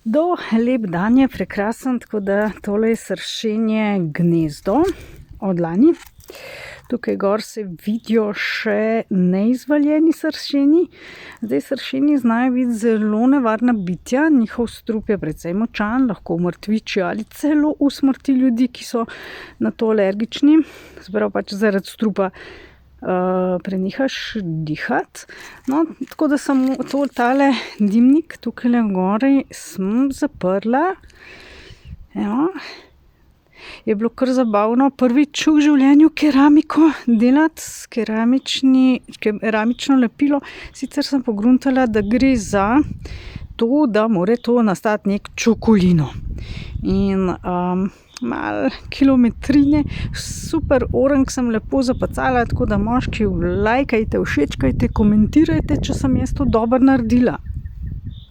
Lep dan je, prekrasen, tako da tole je sršenje gnezdo od lani. Tukaj gor se vidijo še neizvaljeni sršeni. Zdaj sršeni znajo biti zelo nevarna bitja, njihov strup je precej močan, lahko umrtviči ali celo usmrti ljudi, ki so na to alergični. Zbrav pač zaradi strupa prenehaš dihati. No, tako da sem tale dimnik tukaj gori sem zaprla. Evo. Je bilo kar zabavno prvič v življenju keramiko delati, keramično lepilo. Sicer sem pogruntala, da gre za to, da more to nastati nek čokolino. In malo kilometrine, super orenk sem lepo zapacala, tako da moški lajkajte, všečkajte, komentirajte, če sem jaz to dobro naredila.